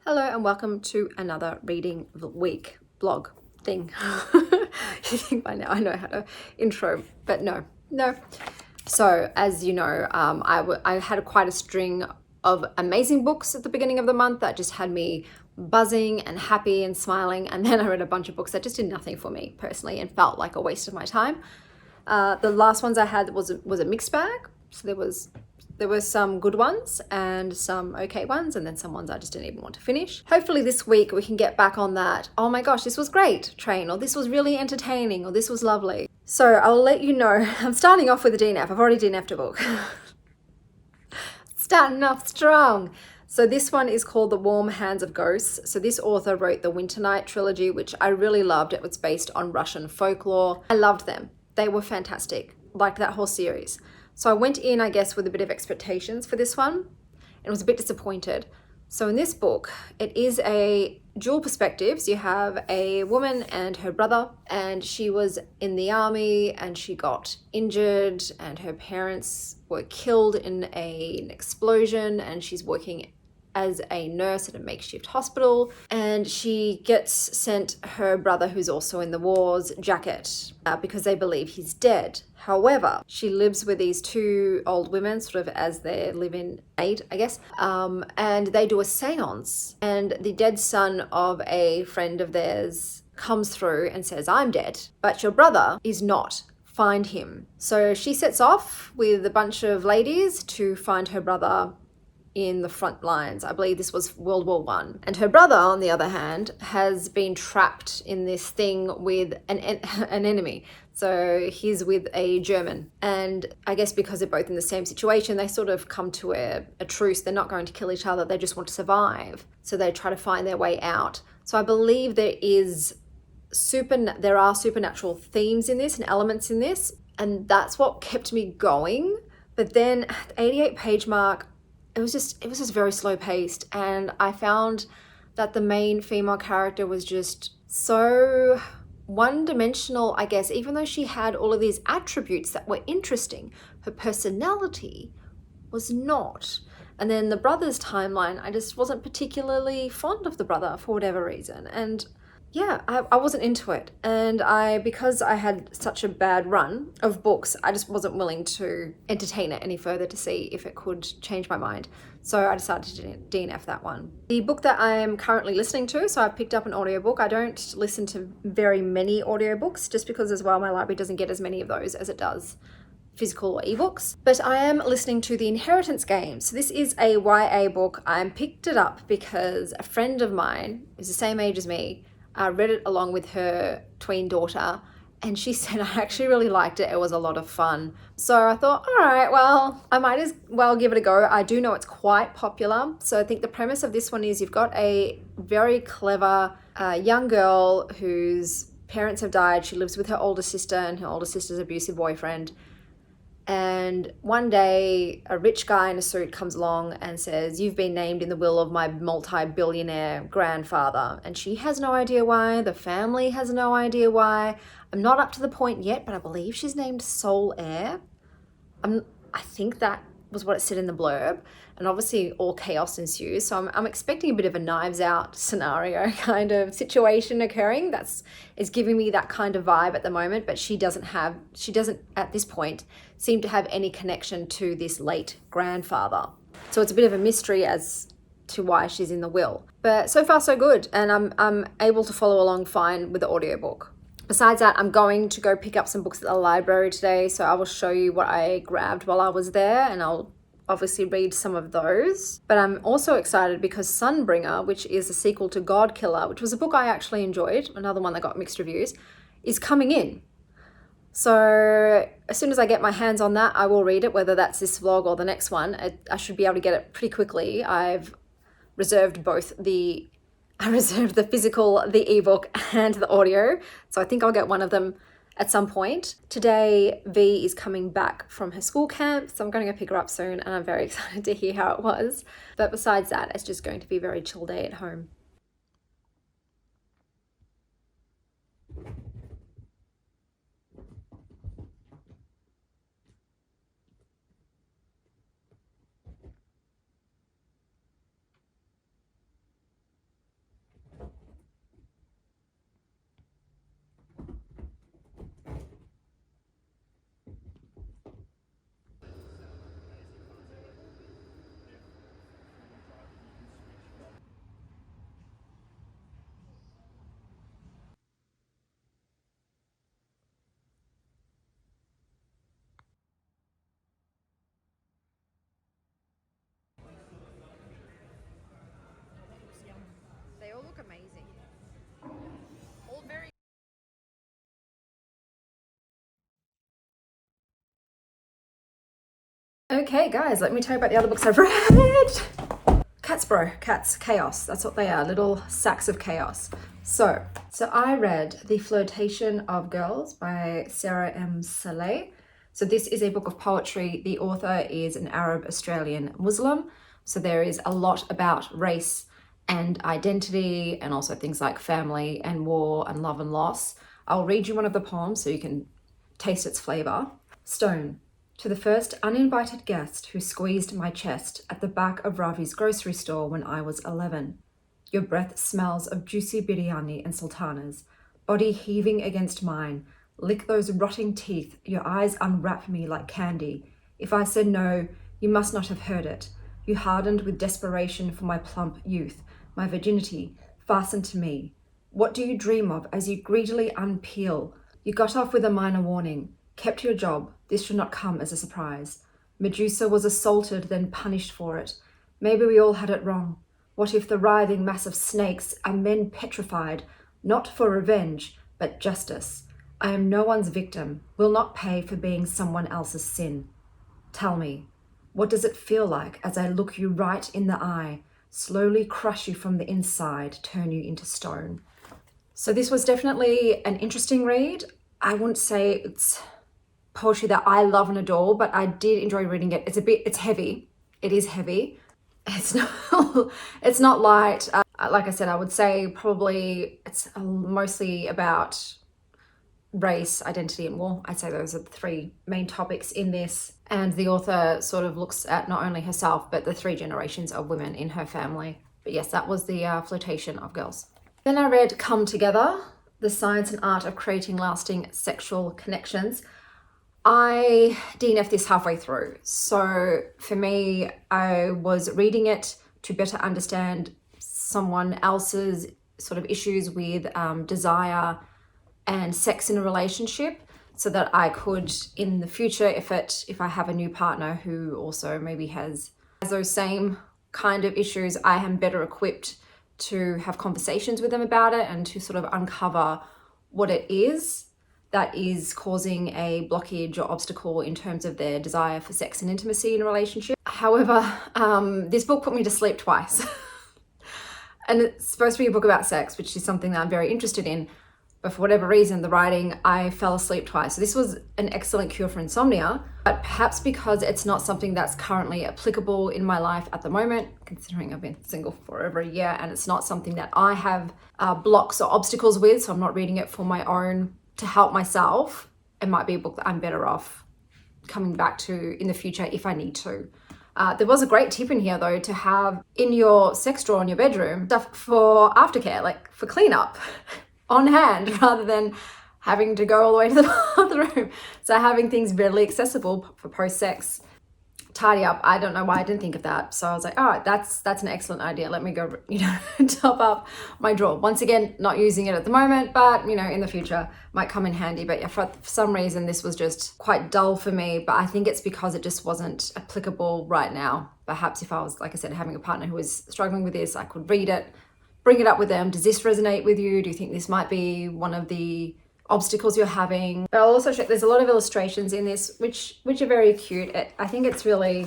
Hello and welcome to another reading week blog thing. You think by now I know how to intro, but no. So as you know, I had quite a string of amazing books at the beginning of the month that just had me buzzing and happy and smiling, and then I read a bunch of books that just did nothing for me personally and felt like a waste of my time. The last ones I had was a mixed bag. So there were some good ones and some okay ones, and then some ones I just didn't even want to finish. Hopefully this week we can get back on that, oh my gosh, this was great train, or this was really entertaining, or this was lovely. So I'll let you know. I'm starting off with a DNF. I've already DNF'd a book. Starting off strong. So this one is called The Warm Hands of Ghosts. So this author wrote the Winter Night trilogy, which I really loved. It was based on Russian folklore. I loved them. They were fantastic. Liked that whole series. So I went in, I guess, with a bit of expectations for this one and was a bit disappointed. So in this book, it is a dual perspectives. You have a woman and her brother, and she was in the army and she got injured and her parents were killed in an explosion, and she's working as a nurse at a makeshift hospital, and she gets sent her brother, who's also in the war's jacket because they believe he's dead. However, she lives with these two old women sort of as their live-in maid, I guess, and they do a seance, and the dead son of a friend of theirs comes through and says, "I'm dead, but your brother is not. Find him." So she sets off with a bunch of ladies to find her brother in the front lines. I believe this was World War I. And her brother, on the other hand, has been trapped in this thing with an enemy. So he's with a German. And I guess because they're both in the same situation, they sort of come to a truce. They're not going to kill each other. They just want to survive. So they try to find their way out. So I believe there are supernatural themes in this and elements in this. And that's what kept me going. But then at the 88-page mark, it was just very slow paced, and I found that the main female character was just so one-dimensional, I guess. Even though she had all of these attributes that were interesting, her personality was not. And then the brother's timeline, I just wasn't particularly fond of the brother for whatever reason. And yeah, I wasn't into it. And because I had such a bad run of books, I just wasn't willing to entertain it any further to see if it could change my mind. So I decided to DNF that one. The book that I am currently listening to, so I picked up an audiobook. I don't listen to very many audiobooks just because as well my library doesn't get as many of those as it does physical or ebooks. But I am listening to The Inheritance Game. So this is a YA book. I picked it up because a friend of mine who's the same age as me read it along with her tween daughter, and she said, I actually really liked it. It was a lot of fun. So I thought, all right, well, I might as well give it a go. I do know it's quite popular. So I think the premise of this one is you've got a very clever young girl whose parents have died. She lives with her older sister and her older sister's abusive boyfriend. And one day, a rich guy in a suit comes along and says, "You've been named in the will of my multi-billionaire grandfather." And she has no idea why. The family has no idea why. I'm not up to the point yet, but I believe she's named sole heir. I think that was what it said in the blurb. And obviously all chaos ensues. So I'm expecting a bit of a Knives Out scenario kind of situation occurring. Is giving me that kind of vibe at the moment, but she doesn't at this point seem to have any connection to this late grandfather. So it's a bit of a mystery as to why she's in the will. But so far so good. And I'm able to follow along fine with the audiobook. Besides that, I'm going to go pick up some books at the library today. So I will show you what I grabbed while I was there, and I'll obviously read some of those. But I'm also excited because Sunbringer, which is a sequel to God Killer, which was a book I actually enjoyed, another one that got mixed reviews, is coming in. So as soon as I get my hands on that, I will read it, whether that's this vlog or the next one. I should be able to get it pretty quickly. I've reserved the physical, the ebook, and the audio. So I think I'll get one of them at some point. Today, V is coming back from her school camp, so I'm going to go pick her up soon, and I'm very excited to hear how it was. But besides that, it's just going to be a very chill day at home. Okay guys, let me tell you about the other books I've read. Cats, bro, cats, chaos. That's what they are, little sacks of chaos. So I read The Flirtation of Girls by Sarah M. Saleh. So this is a book of poetry. The author is an Arab Australian Muslim. So there is a lot about race and identity and also things like family and war and love and loss. I'll read you one of the poems so you can taste its flavor. Stone. To the first uninvited guest who squeezed my chest at the back of Ravi's grocery store when I was 11. Your breath smells of juicy biryani and sultanas, body heaving against mine. Lick those rotting teeth, your eyes unwrap me like candy. If I said no, you must not have heard it. You hardened with desperation for my plump youth, my virginity, fastened to me. What do you dream of as you greedily unpeel? You got off with a minor warning. Kept your job, this should not come as a surprise. Medusa was assaulted, then punished for it. Maybe we all had it wrong. What if the writhing mass of snakes are men petrified, not for revenge, but justice? I am no one's victim, will not pay for being someone else's sin. Tell me, what does it feel like as I look you right in the eye, slowly crush you from the inside, turn you into stone? So this was definitely an interesting read. I wouldn't say it's poetry that I love and adore, but I did enjoy reading it. It's heavy. It is heavy. It's not, it's not light. Like I said, I would say probably it's mostly about race, identity, and war. I'd say those are the three main topics in this. And the author sort of looks at not only herself, but the three generations of women in her family. But yes, that was the Flirtation of Girls. Then I read Come Together, The Science and Art of Creating Lasting Sexual Connections. I DNF'd this halfway through. So for me, I was reading it to better understand someone else's sort of issues with desire and sex in a relationship, so that I could, in the future, if I have a new partner who also maybe has those same kind of issues, I am better equipped to have conversations with them about it and to sort of uncover what it is that is causing a blockage or obstacle in terms of their desire for sex and intimacy in a relationship. However, this book put me to sleep twice. And it's supposed to be a book about sex, which is something that I'm very interested in. But for whatever reason, the writing, I fell asleep twice. So this was an excellent cure for insomnia, but perhaps because it's not something that's currently applicable in my life at the moment, considering I've been single for over a year, and it's not something that I have blocks or obstacles with, so I'm not reading it for my own to help myself. It might be a book that I'm better off coming back to in the future if I need to. There was a great tip in here though, to have in your sex drawer in your bedroom stuff for aftercare, like for cleanup on hand, rather than having to go all the way to the bathroom. So having things readily accessible for post-sex tidy up. I don't know why I didn't think of that. So I was like, all right, that's an excellent idea. Let me go, top up my drawer. Once again, not using it at the moment, but in the future might come in handy. But yeah, for some reason, this was just quite dull for me, but I think it's because it just wasn't applicable right now. Perhaps if I was, like I said, having a partner who was struggling with this, I could read it, bring it up with them. Does this resonate with you? Do you think this might be one of the obstacles you're having? But I'll also show, there's a lot of illustrations in this which are very cute. I think it's really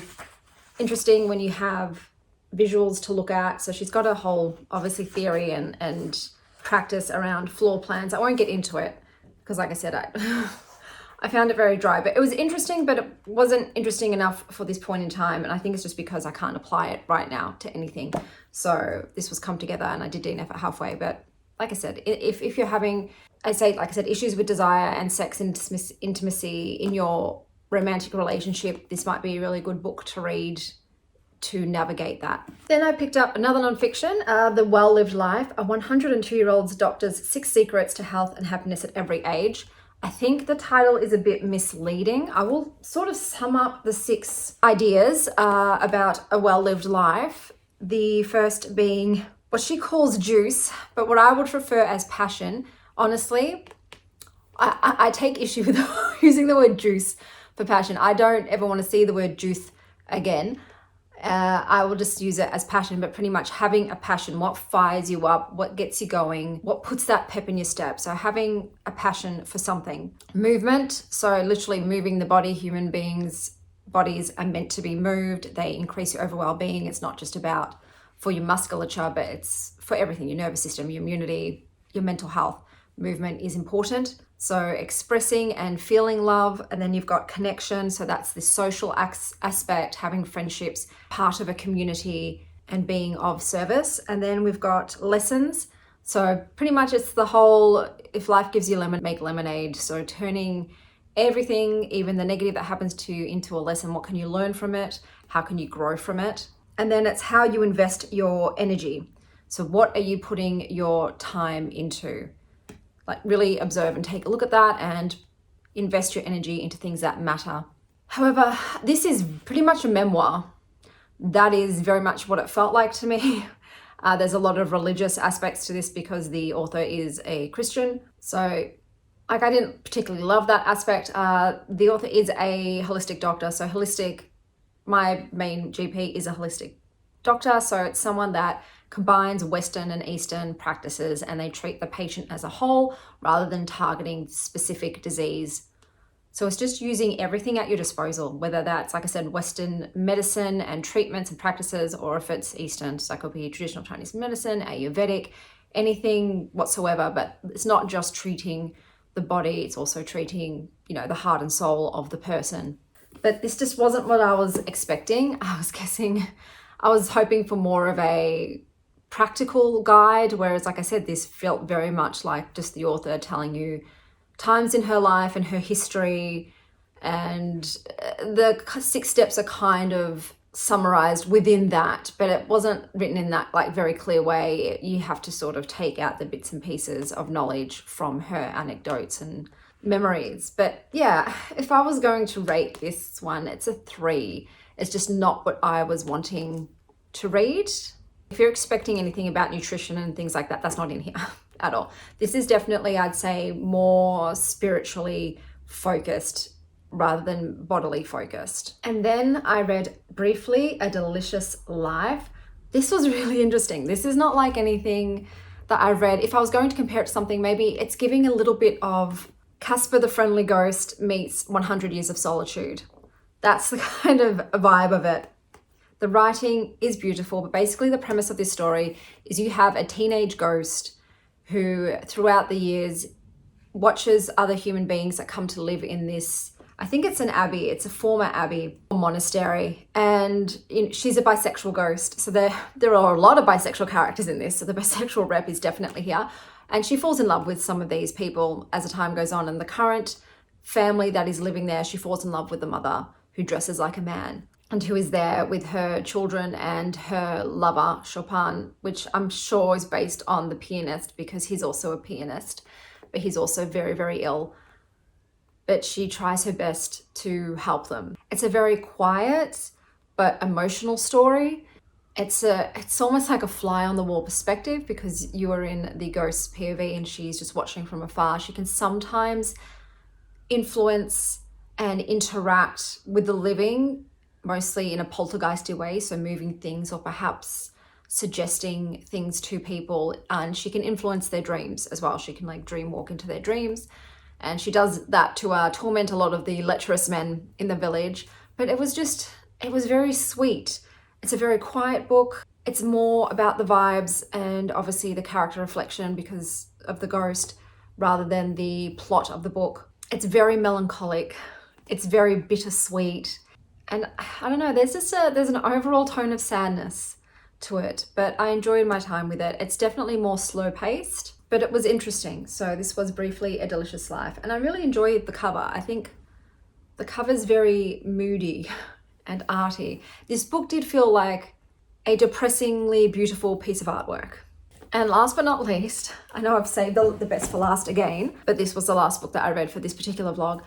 interesting when you have visuals to look at. So she's got a whole obviously theory and practice around floor plans. I won't get into it because, like I said, I found it very dry, but it was interesting, but it wasn't interesting enough for this point in time. And I think it's just because I can't apply it right now to anything. So this was Come Together, and I did DNF it halfway. But like I said, if you're having, issues with desire and sex and intimacy in your romantic relationship, this might be a really good book to read to navigate that. Then I picked up another nonfiction, The Well-Lived Life, a 102-year-old doctor's 6 secrets to health and happiness at every age. I think the title is a bit misleading. I will sort of sum up the 6 ideas about a well-lived life. The first being what she calls juice, but what I would refer as passion. Honestly, I take issue with using the word juice for passion. I don't ever want to see the word juice again. I will just use it as passion, but pretty much having a passion, what fires you up, what gets you going, what puts that pep in your step. So having a passion for something. Movement, so literally moving the body. Human beings bodies are meant to be moved. They increase your overall well-being. It's not just about for your musculature, but it's for everything, your nervous system, your immunity, your mental health. Movement is important. So expressing and feeling love, and then you've got connection. So that's the social aspect, having friendships, part of a community and being of service. And then we've got lessons. So pretty much it's the whole, if life gives you lemon, make lemonade. So turning everything, even the negative that happens to you, into a lesson. What can you learn from it? How can you grow from it? And then it's how you invest your energy. So what are you putting your time into? Like really observe and take a look at that and invest your energy into things that matter. However, this is pretty much a memoir. That is very much what it felt like to me. There's a lot of religious aspects to this because the author is a Christian. So like I didn't particularly love that aspect. The author is a holistic doctor. So holistic, my main GP is a holistic doctor. So it's someone that combines Western and Eastern practices, and they treat the patient as a whole rather than targeting specific disease. So it's just using everything at your disposal, whether that's, like I said, Western medicine and treatments and practices, or if it's Eastern, so that could be traditional Chinese medicine, Ayurvedic, anything whatsoever. But it's not just treating the body, it's also treating, the heart and soul of the person. But this just wasn't what I was expecting. I was hoping for more of a practical guide, whereas, like I said, this felt very much like just the author telling you times in her life and her history, and the 6 steps are kind of summarized within that, but it wasn't written in that like very clear way. You have to sort of take out the bits and pieces of knowledge from her anecdotes and memories. But yeah, if I was going to rate this one, it's a 3. It's just not what I was wanting to read. If you're expecting anything about nutrition and things like that, that's not in here at all. This is definitely, I'd say, more spiritually focused rather than bodily focused. And then I read briefly A Delicious Life. This was really interesting. This is not like anything that I read. If I was going to compare it to something, maybe it's giving a little bit of Casper the Friendly Ghost meets 100 Years of Solitude. That's the kind of vibe of it. The writing is beautiful, but basically the premise of this story is you have a teenage ghost who throughout the years watches other human beings that come to live in this, I think it's an abbey, it's a former abbey or monastery, and she's a bisexual ghost. So there are a lot of bisexual characters in this, so the bisexual rep is definitely here. And she falls in love with some of these people as the time goes on, and the current family that is living there, she falls in love with the mother who dresses like a man, and who is there with her children and her lover, Chopin, which I'm sure is based on the pianist because he's also a pianist, but he's also very, very ill. But she tries her best to help them. It's a very quiet but emotional story. It's almost like a fly on the wall perspective because you are in the ghost's POV and she's just watching from afar. She can sometimes influence and interact with the living, mostly in a poltergeisty way, so moving things or perhaps suggesting things to people, and she can influence their dreams as well. She can like dream walk into their dreams, and she does that to torment a lot of the lecherous men in the village. But it was very sweet. It's a very quiet book. It's more about the vibes and obviously the character reflection because of the ghost rather than the plot of the book. It's very melancholic. It's very bittersweet. And I don't know, there's an overall tone of sadness to it, but I enjoyed my time with it. It's definitely more slow paced, but it was interesting. So this was briefly A Delicious Life, and I really enjoyed the cover. I think the cover's very moody and arty. This book did feel like a depressingly beautiful piece of artwork. And last but not least, I know I've saved the best for last again, but this was the last book that I read for this particular vlog.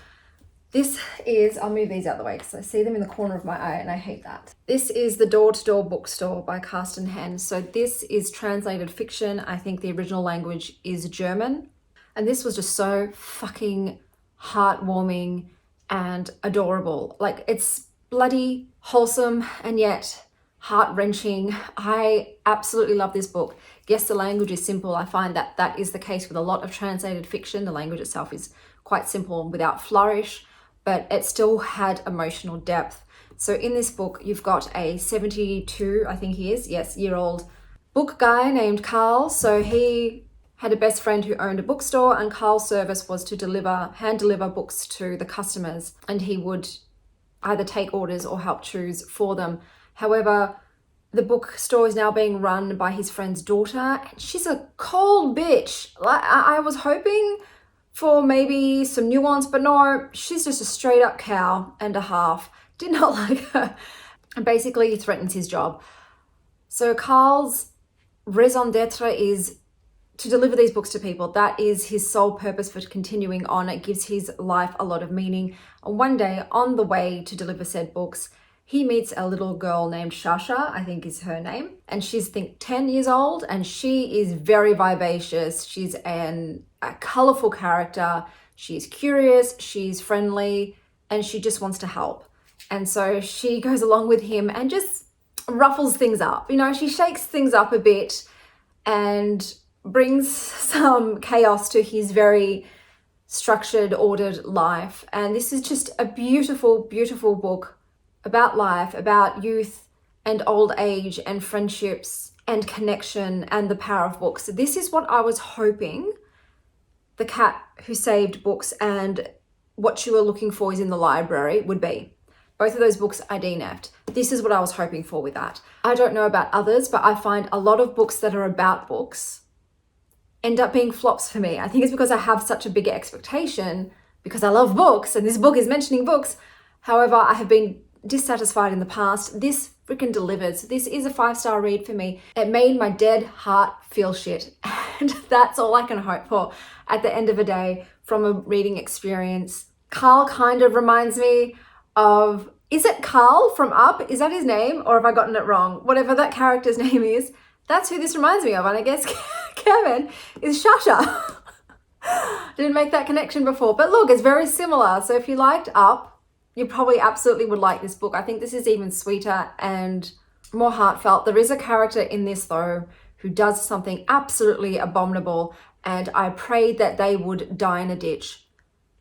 This is, I'll move these out of the way because I see them in the corner of my eye and I hate that. This is the Door-to-Door Bookstore by Carsten Henn. So this is translated fiction. I think the original language is German. And this was just so fucking heartwarming and adorable. Like, it's bloody wholesome and yet heart-wrenching. I absolutely love this book. Yes, the language is simple. I find that that is the case with a lot of translated fiction. The language itself is quite simple and without flourish, but it still had emotional depth. So in this book, you've got a 72, I think he is, yes, year-old book guy named Carl. So he had a best friend who owned a bookstore, and Carl's service was to hand deliver books to the customers, and he would either take orders or help choose for them. However, the bookstore is now being run by his friend's daughter, and she's a cold bitch. Like, I was hoping for maybe some nuance, but no, she's just a straight up cow and a half. Did not like her. And basically he threatens his job. So Carl's raison d'etre is to deliver these books to people. That is his sole purpose for continuing on. It gives his life a lot of meaning. And one day, on the way to deliver said books, he meets a little girl named Shasha, I think is her name. And she's, 10 years old, and she is very vivacious. She's a colorful character. She's curious, she's friendly, and she just wants to help. And so she goes along with him and just ruffles things up. You know, she shakes things up a bit and brings some chaos to his very structured, ordered life. And this is just a beautiful, beautiful book about life, about youth and old age and friendships and connection and the power of books. So this is what I was hoping The Cat Who Saved Books and What You Were Looking For Is in the Library would be. Both of those books I DNF'd. This is what I was hoping for with that. I don't know about others, but I find a lot of books that are about books end up being flops for me. I think it's because I have such a big expectation because I love books and this book is mentioning books. However, I have been dissatisfied in the past. This freaking delivers. This is a 5-star read for me. It made my dead heart feel shit. And that's all I can hope for at the end of a day from a reading experience. Carl kind of reminds me of, is it Carl from Up? Is that his name? Or have I gotten it wrong? Whatever that character's name is, that's who this reminds me of. And I guess Kevin is Shasha. Didn't make that connection before. But look, it's very similar. So if you liked Up, you probably absolutely would like this book. I think this is even sweeter and more heartfelt. There is a character in this though who does something absolutely abominable, and I prayed that they would die in a ditch.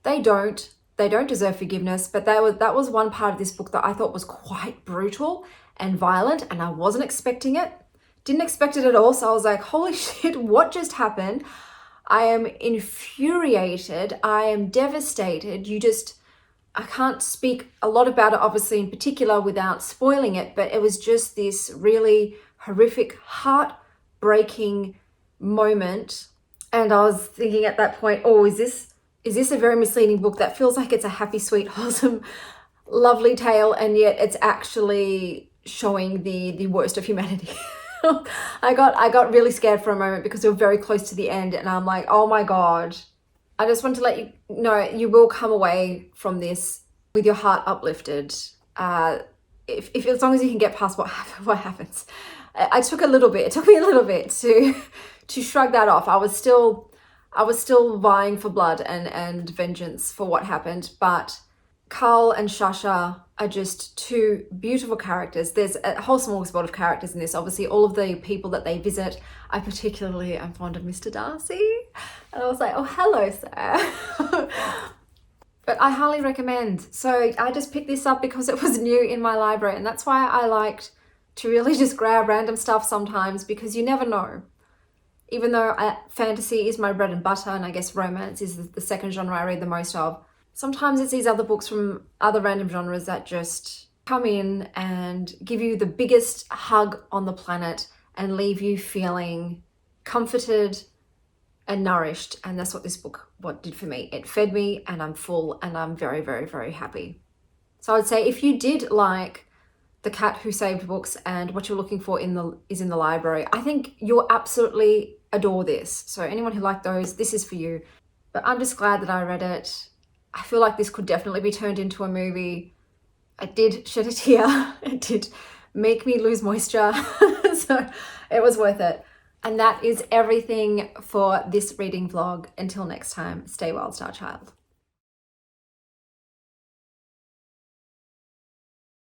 They don't deserve forgiveness, but that was one part of this book that I thought was quite brutal and violent, and I wasn't expecting it. Didn't expect it at all, so I was like, holy shit, what just happened? I am infuriated. I am devastated. I can't speak a lot about it, obviously, in particular, without spoiling it, but it was just this really horrific, heartbreaking moment. And I was thinking at that point, oh, is this a very misleading book that feels like it's a happy, sweet, wholesome, lovely tale, and yet it's actually showing the worst of humanity? I got really scared for a moment because we were very close to the end, and I'm like, oh my God. I just want to let you know you will come away from this with your heart uplifted. If as long as you can get past what happens. It took me a little bit to shrug that off. I was still vying for blood and vengeance for what happened, but Carl and Shasha are just two beautiful characters. There's a whole smorgasbord of characters in this. Obviously, all of the people that they visit. I particularly am fond of Mr. Darcy. And I was like, oh, hello, sir. But I highly recommend. So I just picked this up because it was new in my library. And that's why I liked to really just grab random stuff sometimes, because you never know. Even though fantasy is my bread and butter, and I guess romance is the second genre I read the most of, sometimes it's these other books from other random genres that just come in and give you the biggest hug on the planet and leave you feeling comforted and nourished. And that's what this book did for me. It fed me, and I'm full, and I'm very, very, very happy. So I'd say if you did like The Cat Who Saved Books and What You're Looking For is in the Library, I think you'll absolutely adore this. So anyone who liked those, this is for you. But I'm just glad that I read it. I feel like this could definitely be turned into a movie. I did shed a tear. It did make me lose moisture. So it was worth it. And that is everything for this reading vlog. Until next time, stay wild, star child.